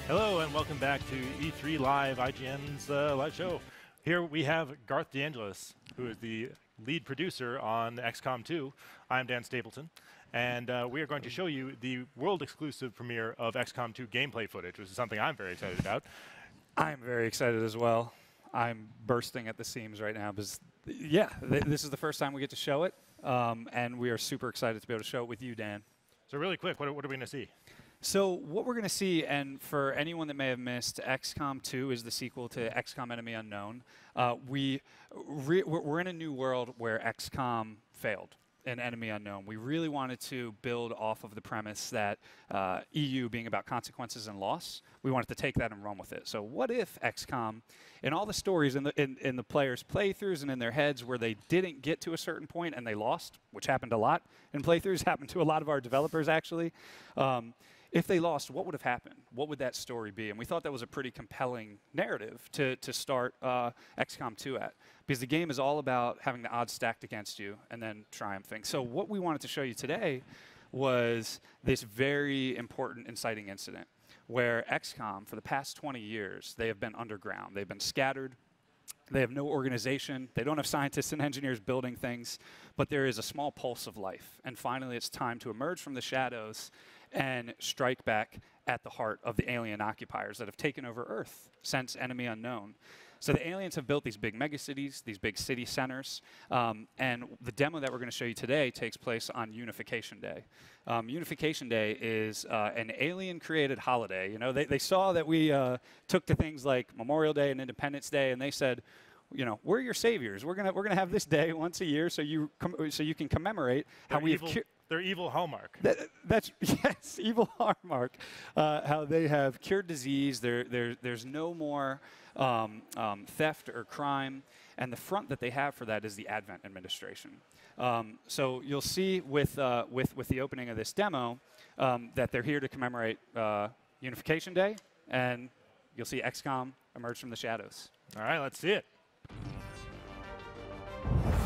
Hello and welcome back to E3 Live, IGN's live show. Here we have Garth DeAngelis, who is the lead producer on XCOM 2. I'm Dan Stapleton, and we are going to show you the world-exclusive premiere of XCOM 2 gameplay footage, which is something I'm very excited about. I'm very excited as well. I'm bursting at the seams right now because, yeah, this is the first time we get to show it, and we are super excited to be able to show it with you, Dan. So really quick, what are we going to see? So what we're going to see, and for anyone that may have missed, XCOM 2 is the sequel to XCOM Enemy Unknown. We're in a new world where XCOM failed in Enemy Unknown. We really wanted to build off of the premise that EU being about consequences and loss, we wanted to take that and run with it. So what if XCOM, in all the stories in the players' playthroughs and in their heads where they didn't get to a certain point and they lost, which happened a lot in playthroughs, happened to a lot of our developers actually, if they lost, what would have happened? What would that story be? And we thought that was a pretty compelling narrative to start XCOM 2 at, because the game is all about having the odds stacked against you and then triumphing. So what we wanted to show you today was this very important inciting incident where XCOM, for the past 20 years, they have been underground. They've been scattered. They have no organization. They don't have scientists and engineers building things, but there is a small pulse of life. And finally, it's time to emerge from the shadows and strike back at the heart of the alien occupiers that have taken over Earth since Enemy Unknown. So the aliens have built these big megacities, these big city centers, and the demo that we're going to show you today takes place on Unification Day. Unification Day is an alien-created holiday. You know, they saw that we took to things like Memorial Day and Independence Day, and they said, you know, we're your saviors. We're gonna have this day once a year, so you can commemorate how we have. Their evil hallmark. That's yes, evil hallmark. How they have cured disease. There's no more theft or crime, and the front that they have for that is the Advent administration. So you'll see with the opening of this demo that they're here to commemorate Unification Day, and you'll see XCOM emerge from the shadows. All right, let's see it.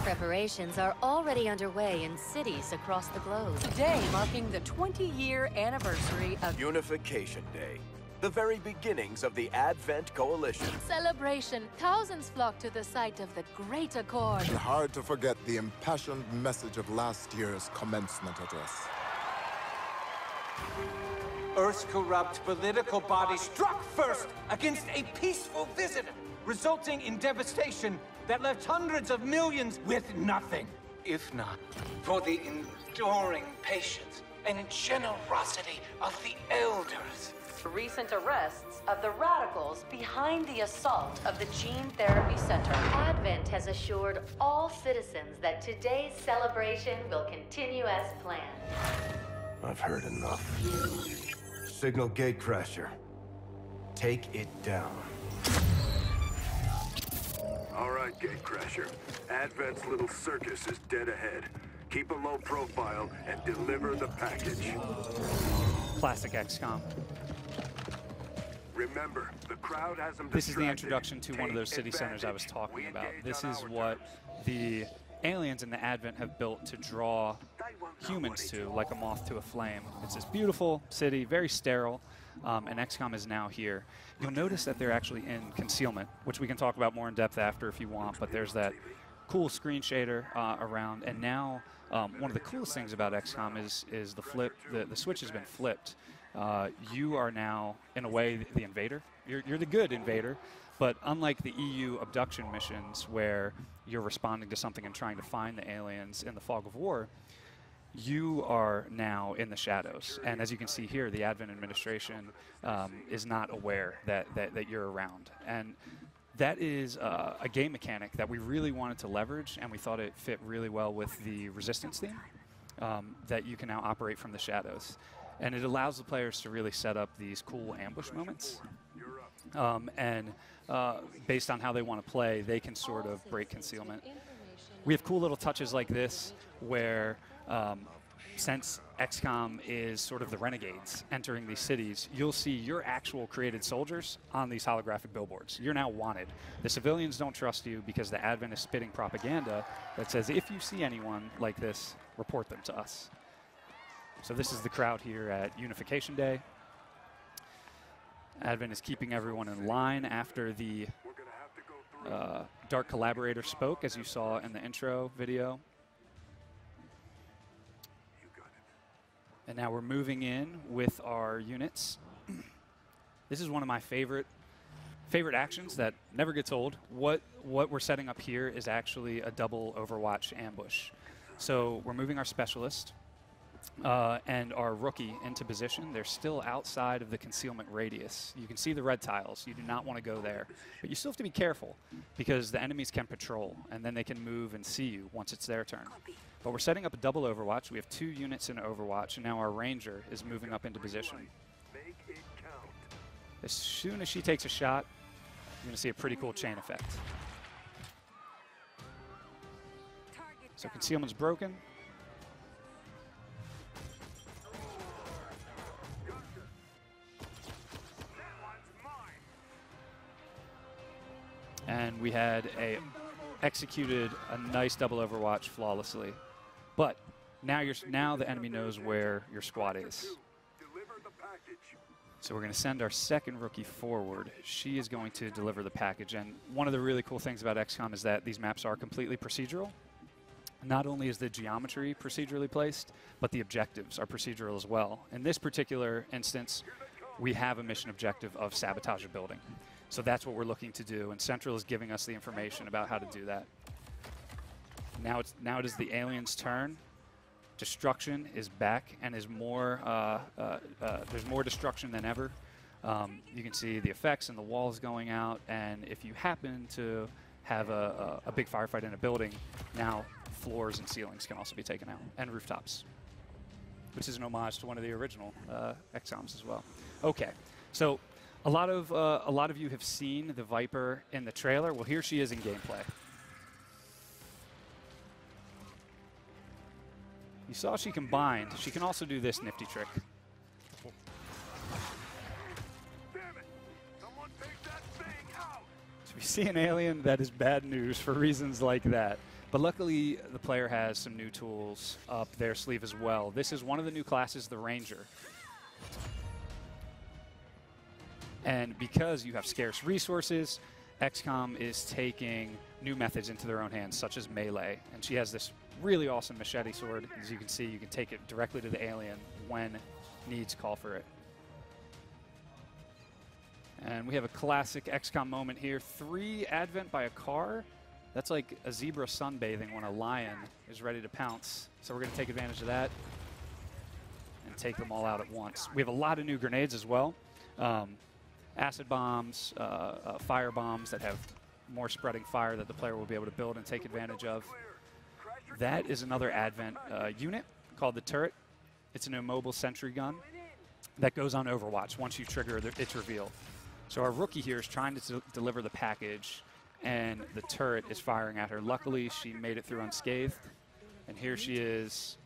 Preparations are already underway in cities across the globe. Today marking the 20-year anniversary of Unification Day, the very beginnings of the Advent Coalition. Celebration. Thousands flock to the site of the Great Accord. And hard to forget the impassioned message of last year's commencement address. Earth's corrupt political body struck first against a peaceful visitor, resulting in devastation that left hundreds of millions with nothing. If not for the enduring patience and generosity of the elders. Recent arrests of the radicals behind the assault of the Gene Therapy Center. Advent has assured all citizens that today's celebration will continue as planned. I've heard enough. Signal Gatecrasher. Take it down. All right, Gatecrasher. Advent's little circus is dead ahead. Keep a low profile and deliver the package. Classic XCOM. Remember, the crowd has them This is the distracted. introduction to one of those city centers I was talking about. This is what the aliens in the Advent have built to draw humans to, like a moth to a flame. It's this beautiful city, very sterile, and XCOM is now here. You'll notice that they're actually in concealment, which we can talk about more in depth after if you want, but there's that cool screen shader around, and now one of the coolest things about XCOM is the flip. The switch has been flipped. You are now, in a way, the invader. You're the good invader, but unlike the EU abduction missions where you're responding to something and trying to find the aliens in the fog of war, you are now in the shadows. And as you can see here, the Advent administration is not aware that you're around. And that is a game mechanic that we really wanted to leverage, and we thought it fit really well with the Resistance theme, that you can now operate from the shadows. And it allows the players to really set up these cool ambush moments. Based on how they want to play, they can sort of break concealment. We have cool little touches like this where since XCOM is sort of the renegades entering these cities, you'll see your actual created soldiers on these holographic billboards. You're now wanted. The civilians don't trust you because the Advent is spitting propaganda that says, if you see anyone like this, report them to us. So this is the crowd here at Unification Day. Advent is keeping everyone in line after the Dark Collaborator spoke, as you saw in the intro video. And now we're moving in with our units. This is one of my favorite actions that never gets old. What we're setting up here is actually a double Overwatch ambush. So we're moving our specialist and our rookie into position. They're still outside of the concealment radius. You can see the red tiles. You do not want to go there. But you still have to be careful because the enemies can patrol and then they can move and see you once it's their turn. But we're setting up a double Overwatch. We have 2 units in Overwatch, and now our Ranger is moving up into position. As soon as she takes a shot, you're going to see a pretty cool chain effect. So concealment's broken. And we had executed a nice double Overwatch flawlessly. But now the enemy knows where your squad is. So we're going to send our second rookie forward. She is going to deliver the package. And one of the really cool things about XCOM is that these maps are completely procedural. Not only is the geometry procedurally placed, but the objectives are procedural as well. In this particular instance, we have a mission objective of sabotage a building. So that's what we're looking to do, and Central is giving us the information about how to do that. Now it is the aliens' turn. Destruction is back and is more. There's more destruction than ever. You can see the effects and the walls going out, and if you happen to have a big firefight in a building, now floors and ceilings can also be taken out, and rooftops, which is an homage to one of the original XCOMs as well. Okay, so a lot of you have seen the Viper in the trailer. Well, here she is in gameplay. You saw she can bind. She can also do this nifty trick. So we see an alien, that is bad news for reasons like that. But luckily, the player has some new tools up their sleeve as well. This is one of the new classes, the Ranger. And because you have scarce resources, XCOM is taking new methods into their own hands, such as melee. And she has this really awesome machete sword. As you can see, you can take it directly to the alien when needs call for it. And we have a classic XCOM moment here. 3 Advent by a car. That's like a zebra sunbathing when a lion is ready to pounce. So we're going to take advantage of that and take them all out at once. We have a lot of new grenades as well. Acid bombs, fire bombs that have more spreading fire that the player will be able to build and take advantage of. That is another Advent unit called the Turret. It's an immobile sentry gun that goes on Overwatch once you trigger its reveal. So our rookie here is trying to deliver the package, and the turret is firing at her. Luckily, she made it through unscathed, and here she is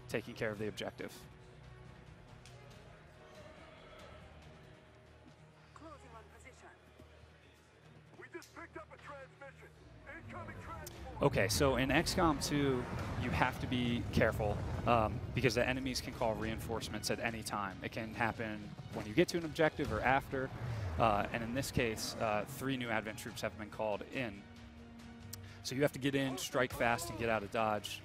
taking care of the objective. Okay, so in XCOM 2, you have to be careful because the enemies can call reinforcements at any time. It can happen when you get to an objective or after, and in this case, 3 new Advent troops have been called in. So you have to get in, strike fast, and get out of dodge.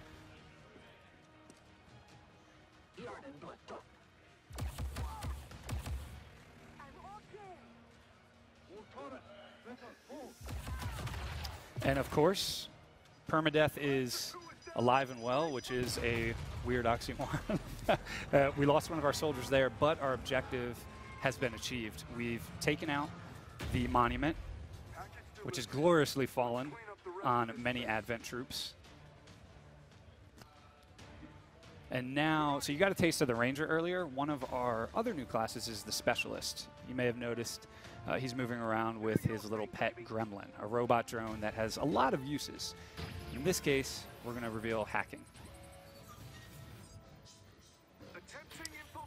And of course, permadeath is alive and well, which is a weird oxymoron. We lost one of our soldiers there, but our objective has been achieved. We've taken out the monument, which has gloriously fallen on many Advent troops. And now, so you got a taste of the Ranger earlier. One of our other new classes is the Specialist. You may have noticed he's moving around with his little pet gremlin, a robot drone that has a lot of uses. In this case, we're going to reveal hacking.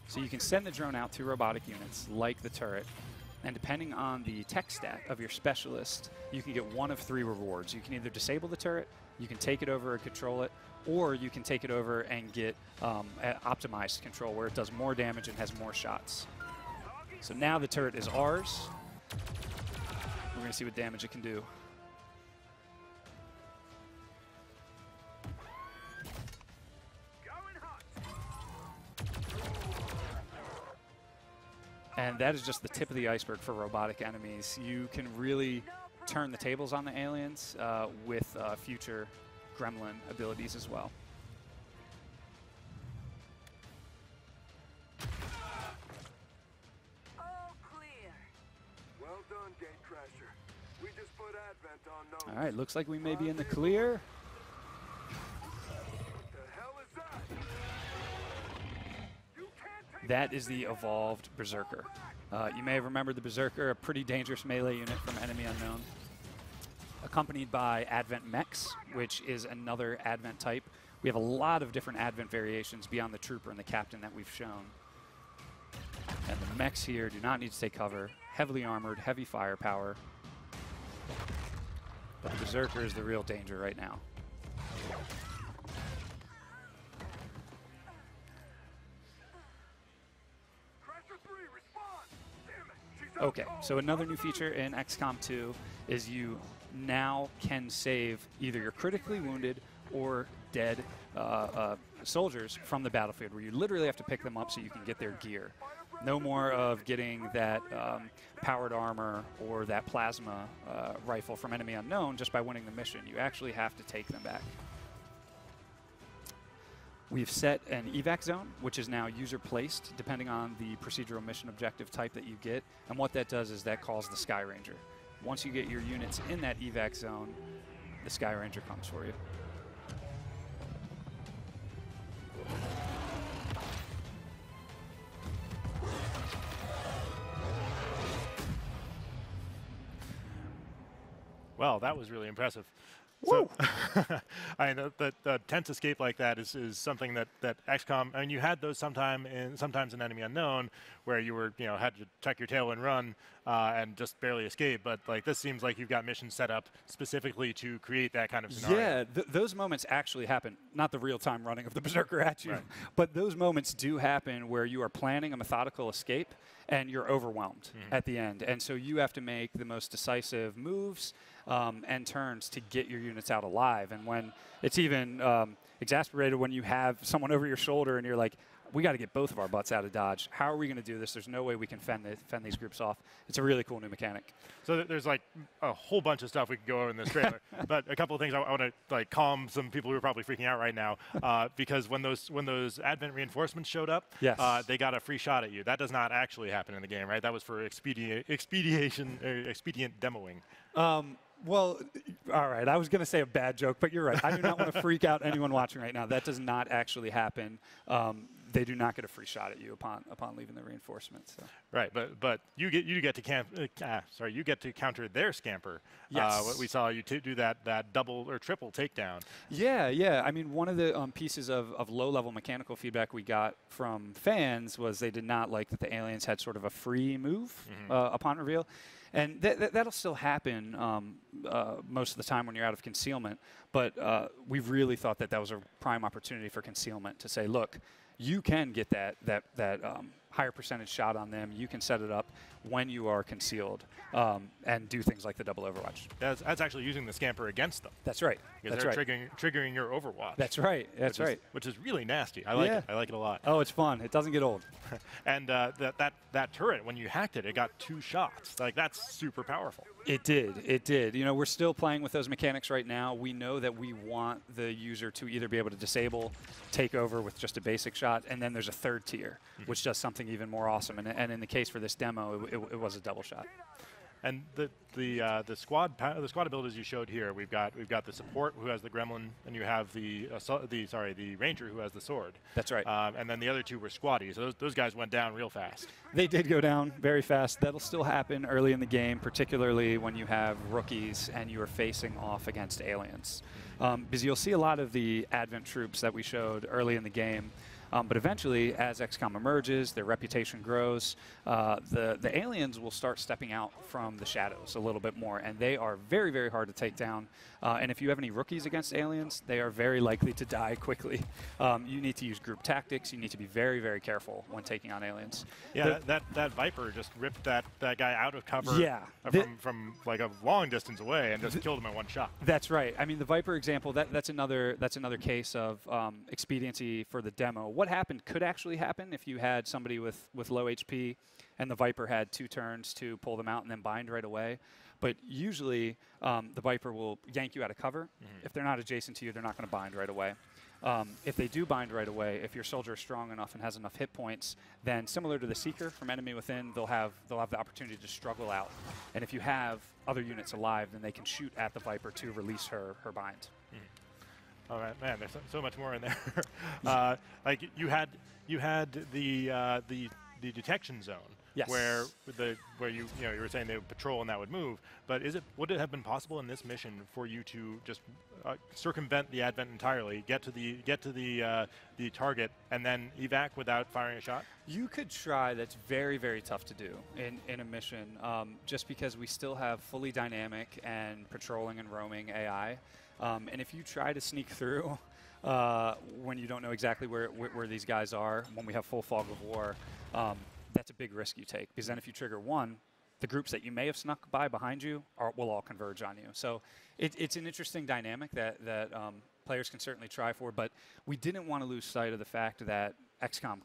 So you can send the drone out to robotic units like the turret, and depending on the tech stack of your specialist, you can get one of 3 rewards. You can either disable the turret, you can take it over and control it, or you can take it over and get optimized control where it does more damage and has more shots. So now the turret is ours. We're going to see what damage it can do. And that is just the tip of the iceberg for robotic enemies. You can really turn the tables on the aliens with future gremlin abilities as well. All clear. Well done, Gatecrasher. We just put Advent on notice. All right, looks like we may be in the clear. What the hell is that? You can't take That is the evolved Berserker. You may have remembered the Berserker, a pretty dangerous melee unit from Enemy Unknown, accompanied by Advent mechs, which is another Advent type. We have a lot of different Advent variations beyond the Trooper and the Captain that we've shown. And the mechs here do not need to take cover. Heavily armored, heavy firepower. But the Berserker is the real danger right now. Crasher 3, respond! Damn it, she's Okay, out cold. so another new feature in XCOM 2 is you now can save either your critically wounded or dead soldiers from the battlefield, where you literally have to pick them up so you can get their gear. No more of getting that powered armor or that plasma rifle from Enemy Unknown just by winning the mission. You actually have to take them back. We've set an evac zone, which is now user-placed, depending on the procedural mission objective type that you get. And what that does is that calls the Sky Ranger. Once you get your units in that evac zone, the Sky Ranger comes for you. Well, that was really impressive. So, I know that the tense escape like that is something that XCOM. I mean, you had those sometimes in Enemy Unknown, where you were had to tuck your tail and run and just barely escape. But like this seems like you've got missions set up specifically to create that kind of scenario. Yeah, those moments actually happen. Not the real-time running of the Berserker at you, Right. but those moments do happen where you are planning a methodical escape and you're overwhelmed at the end. And so you have to make the most decisive moves and turns to get your units out alive. And when it's even exasperated when you have someone over your shoulder and you're like, we got to get both of our butts out of Dodge. How are we going to do this? There's no way we can fend these groups off. It's a really cool new mechanic. So there's like a whole bunch of stuff we could go over in this trailer, but a couple of things I want to like calm some people who are probably freaking out right now because when those Advent reinforcements showed up, Yes. They got a free shot at you. That does not actually happen in the game, right? That was for expedient demoing. Well, all right. I was going to say a bad joke, but you're right. I do not want to freak out anyone watching right now. That does not actually happen. They do not get a free shot at you upon leaving the reinforcements. So. Right, but you get to counter their scamper. Yes. What we saw you do that double or triple takedown. Yeah. I mean, one of the pieces of low-level mechanical feedback we got from fans was they did not like that the aliens had sort of a free move upon reveal. And that'll still happen most of the time when you're out of concealment. But we really thought that was a prime opportunity for concealment to say, look, you can get that higher percentage shot on them. You can set it up when you are concealed and do things like the double Overwatch. That's actually using the scamper against them. That's right. Because they're triggering your Overwatch. That's right. Which is really nasty. I like it. I like it a lot. Oh, it's fun. It doesn't get old. And that turret, when you hacked it, it got 2 shots. Like that's super powerful. It did. We're still playing with those mechanics right now. We know that we want the user to either be able to disable, take over with just a basic shot, and then there's a third tier, which does something even more awesome. And in the case for this demo, it was a double shot. And the squad abilities you showed here, we've got the support who has the gremlin, and you have the ranger who has the sword. That's right. And then the other 2 were squaddies. So those guys went down real fast. They did go down very fast. That'll still happen early in the game, particularly when you have rookies and you are facing off against aliens. Because you'll see a lot of the Advent troops that we showed early in the game. But eventually, as XCOM emerges, their reputation grows, the aliens will start stepping out from the shadows a little bit more, and they are very, very hard to take down. And if you have any rookies against aliens, they are very likely to die quickly. You need to use group tactics. You need to be very, very careful when taking on aliens. Yeah, that Viper just ripped that guy out of cover from like a long distance away and just killed him in one shot. That's right. I mean, the Viper example, that's another case of expediency for the demo. What happened could actually happen if you had somebody with low HP and the Viper had 2 turns to pull them out and then bind right away. But usually the Viper will yank you out of cover. If they're not adjacent to you, they're not going to bind right away. If they do bind right away, if your soldier is strong enough and has enough hit points, then similar to the Seeker from Enemy Within, they'll have the opportunity to struggle out. And if you have other units alive, then they can shoot at the Viper to release her bind. All right, man. There's so much more in there. Like you had the detection zone. Yes. Where you were saying they would patrol and that would move, but would it have been possible in this mission for you to just circumvent the advent entirely, get to the target, and then evac without firing a shot? You could try. That's very, very tough to do in a mission, just because we still have fully dynamic and patrolling and roaming AI, and if you try to sneak through when you don't know exactly where these guys are, when we have full fog of war. That's a big risk you take, because then if you trigger one, the groups that you may have snuck by behind you will all converge on you. So it's an interesting dynamic that players can certainly try for, but we didn't want to lose sight of the fact that XCOM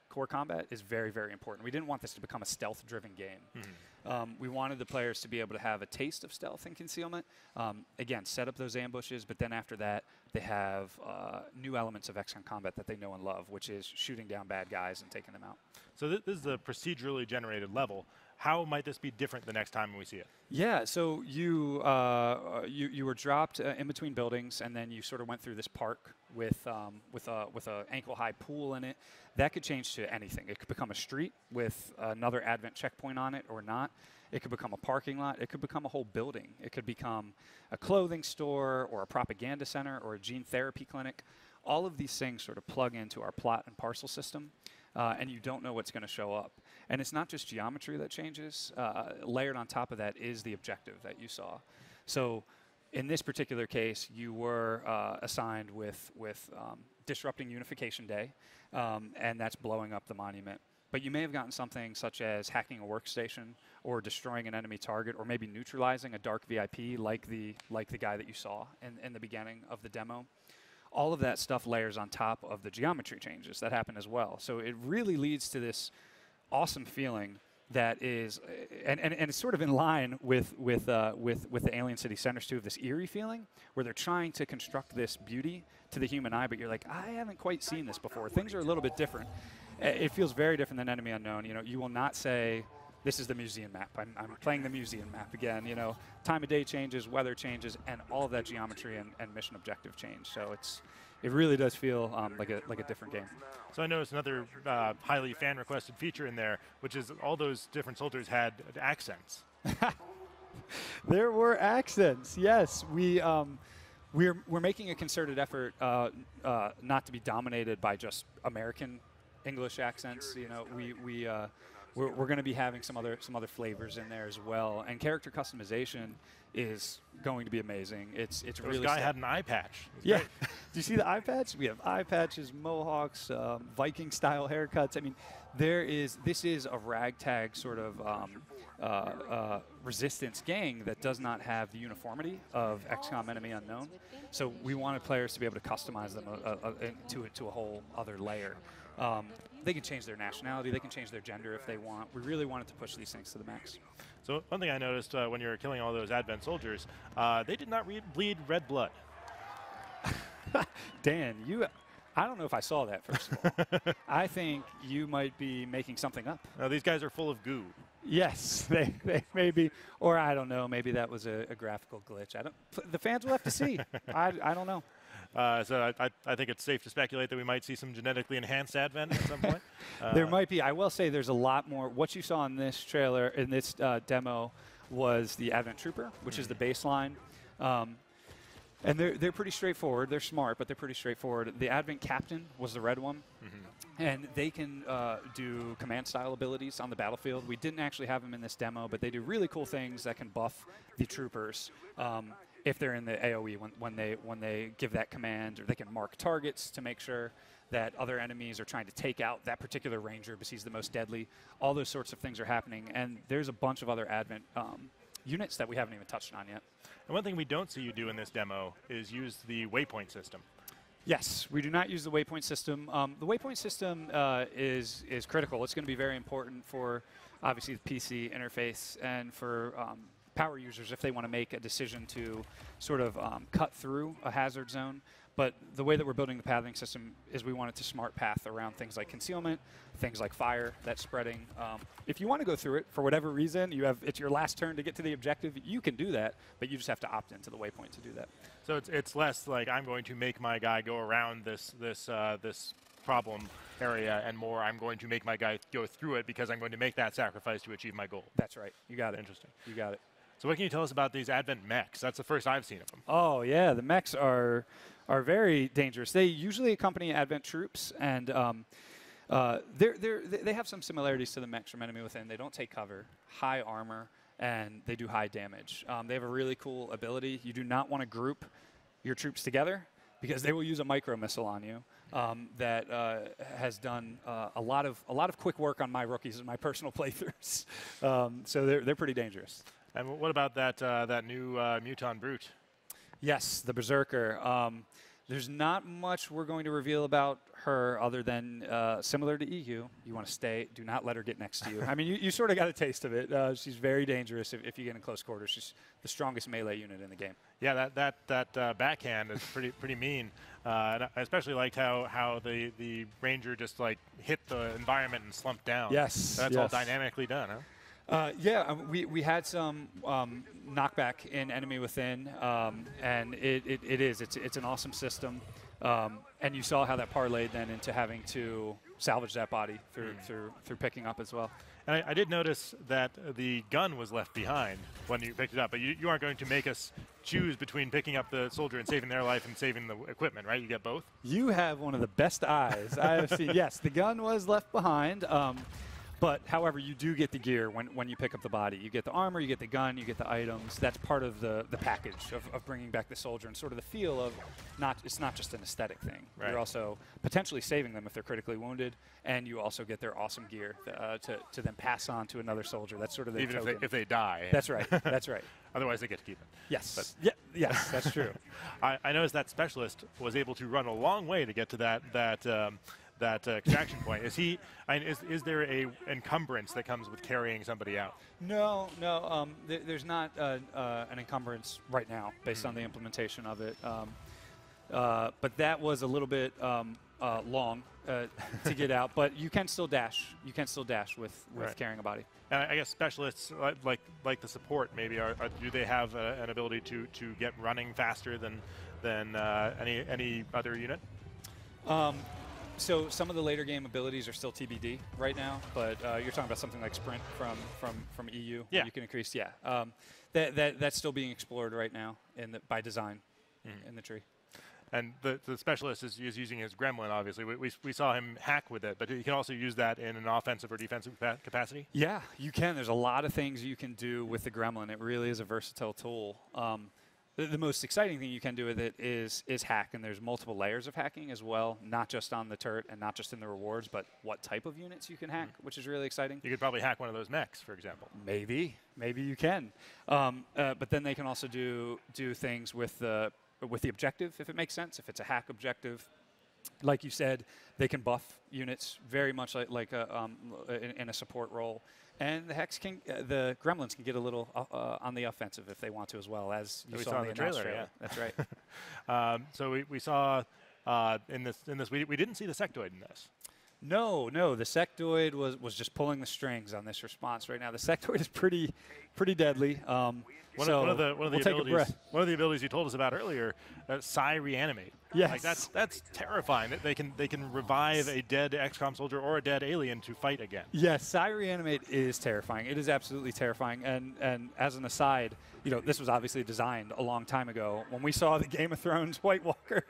core combat is very, very important. We didn't want this to become a stealth-driven game. We wanted the players to be able to have a taste of stealth and concealment. Again, set up those ambushes, but then after that, they have new elements of XCOM combat that they know and love, which is shooting down bad guys and taking them out. So this is a procedurally generated level. How might this be different the next time we see it? Yeah, so you were dropped in between buildings, and then you sort of went through this park with a ankle-high pool in it. That could change to anything. It could become a street with another Advent checkpoint on it or not. It could become a parking lot. It could become a whole building. It could become a clothing store or a propaganda center or a gene therapy clinic. All of these things sort of plug into our plot and parcel system, and you don't know what's going to show up. And it's not just geometry that changes. Layered on top of that is the objective that you saw. So in this particular case, you were assigned with disrupting Unification Day, and that's blowing up the monument. But you may have gotten something such as hacking a workstation or destroying an enemy target, or maybe neutralizing a dark VIP like the guy that you saw in the beginning of the demo. All of that stuff layers on top of the geometry changes that happen as well. So it really leads to this awesome feeling that is, and it's sort of in line with the Alien City Centers too, of this eerie feeling where they're trying to construct this beauty to the human eye, but you're like, I haven't quite seen this before. Things are a little bit different. It feels very different than Enemy Unknown. You will not say, this is the museum map. I'm playing the museum map again. Time of day changes, weather changes, and all of that geometry and mission objective change. So it really does feel like a different game. So I noticed another highly fan-requested feature in there, which is all those different soldiers had accents. There were accents, yes. We're making a concerted effort not to be dominated by just American English accents. We're going to be having some other flavors in there as well, and character customization is going to be amazing. It's really. This guy had an eye patch. Yeah. Do you see the eye patch? We have eye patches, mohawks, Viking-style haircuts. I mean, this is a ragtag sort of resistance gang that does not have the uniformity of XCOM Enemy Unknown. So we wanted players to be able to customize them to a whole other layer. They can change their nationality, they can change their gender if they want. We really wanted to push these things to the max. So one thing I noticed when you were killing all those Advent soldiers, they did not bleed red blood. Dan, I don't know if I saw that, first of all. I think you might be making something up. These guys are full of goo. Yes, they may be. Or I don't know, maybe that was a graphical glitch. The fans will have to see. I don't know. So I think it's safe to speculate that we might see some genetically enhanced Advent at some point. There might be. I will say there's a lot more. What you saw in this trailer, in this demo, was the Advent Trooper, which is the baseline. And they're pretty straightforward. They're smart, but they're pretty straightforward. The Advent Captain was the red one. And they can do command-style abilities on the battlefield. We didn't actually have them in this demo, but they do really cool things that can buff the troopers if they're in the AoE when they give that command, or they can mark targets to make sure that other enemies are trying to take out that particular ranger because he's the most deadly. All those sorts of things are happening, and there's a bunch of other Advent units that we haven't even touched on yet. And one thing we don't see you do in this demo is use the waypoint system. Yes, we do not use the waypoint system. The waypoint system is critical. It's going to be very important for, obviously, the PC interface and for power users if they want to make a decision to sort of cut through a hazard zone. But the way that we're building the pathing system is we want it to smart path around things like concealment, things like fire that's spreading. If you want to go through it for whatever reason, it's your last turn to get to the objective, you can do that, but you just have to opt into the waypoint to do that. So it's less like I'm going to make my guy go around this problem area, and more I'm going to make my guy go through it because I'm going to make that sacrifice to achieve my goal. That's right. You got it. Interesting. You got it. So what can you tell us about these Advent mechs? That's the first I've seen of them. Oh, yeah. The mechs are very dangerous. They usually accompany Advent troops, and they have some similarities to the mechs from Enemy Within. They don't take cover, high armor, and they do high damage. They have a really cool ability. You do not want to group your troops together because they will use a micro missile on you. That has done a lot of quick work on my rookies and my personal playthroughs. So they're pretty dangerous. And what about that new Muton Brute? Yes, the Berserker. There's not much we're going to reveal about her other than similar to EU. You want to stay. Do not let her get next to you. I mean, you sort of got a taste of it. She's very dangerous if you get in close quarters. She's the strongest melee unit in the game. Yeah, that backhand is pretty mean. And I especially liked how the ranger just like hit the environment and slumped down. Yes, that's all dynamically done, huh? We had some knockback in Enemy Within, and it's an awesome system. And you saw how that parlayed then into having to salvage that body through picking up as well. And I did notice that the gun was left behind when you picked it up, but you aren't going to make us choose between picking up the soldier and saving their life and saving the equipment, right? You get both? You have one of the best eyes I have seen. Yes, the gun was left behind. But, however, you do get the gear when you pick up the body. You get the armor, you get the gun, you get the items. That's part of the package of bringing back the soldier and sort of the feel of it's not just an aesthetic thing. Right. You're also potentially saving them if they're critically wounded, and you also get their awesome gear to then pass on to another soldier. That's sort of the even token. if they die. That's right. That's right. Otherwise, they get to keep it. Yes. Yes, that's true. I noticed that specialist was able to run a long way to get to that extraction point. Is there a encumbrance that comes with carrying somebody out? No. There's not an encumbrance right now based on the implementation of it. But that was a little bit long to get out. But you can still dash. You can still dash with carrying a body. And I guess specialists like the support maybe do they have an ability to get running faster than any other unit? So some of the later game abilities are still TBD right now, but you're talking about something like sprint from EU. Yeah. You can increase. Yeah. That's still being explored right now by design in the tree. And the specialist is using his gremlin, obviously. We saw him hack with it, but he can also use that in an offensive or defensive capacity? Yeah, you can. There's a lot of things you can do with the gremlin. It really is a versatile tool. The most exciting thing you can do with it is hack, and there's multiple layers of hacking as well, not just on the turret and not just in the rewards, but what type of units you can hack, which is really exciting. You could probably hack one of those mechs, for example. Maybe you can. But then they can also do things with the objective, if it makes sense. If it's a hack objective, like you said, they can buff units very much like in a support role. And the gremlins can get a little on the offensive if they want to as well, as you saw in the trailer. Yeah. That's right. So we saw in this we didn't see the sectoid in this. No, the sectoid was just pulling the strings on this response right now. The sectoid is pretty deadly. One of the abilities you told us about earlier, Psi Reanimate. Yes. Like that's terrifying. That they can revive a dead XCOM soldier or a dead alien to fight again. Yes, Reanimate is terrifying. It is absolutely terrifying. And as an aside, this was obviously designed a long time ago. When we saw the Game of Thrones White Walker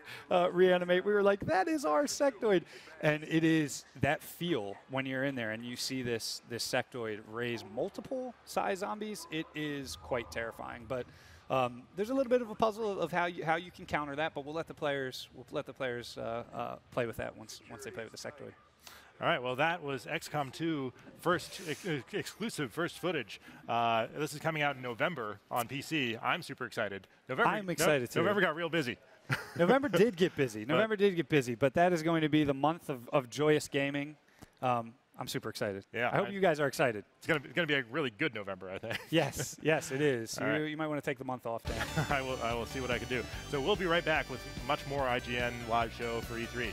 reanimate, we were like, that is our sectoid. And it is that feel when you're in there and you see this sectoid raise multiple size zombies. It is quite terrifying. But there's a little bit of a puzzle of how you can counter that, but we'll let the players play with that once they play with the sectoid. All right, well, that was XCOM 2 exclusive first footage. This is coming out in November on PC. I'm super excited. I'm excited too. November got real busy. November did get busy. But that is going to be the month of joyous gaming. I'm super excited. Yeah, I hope you guys are excited. It's gonna be a really good November, I think. Yes, it is. You might want to take the month off, Dan. I will see what I can do. So we'll be right back with much more IGN live show for E3.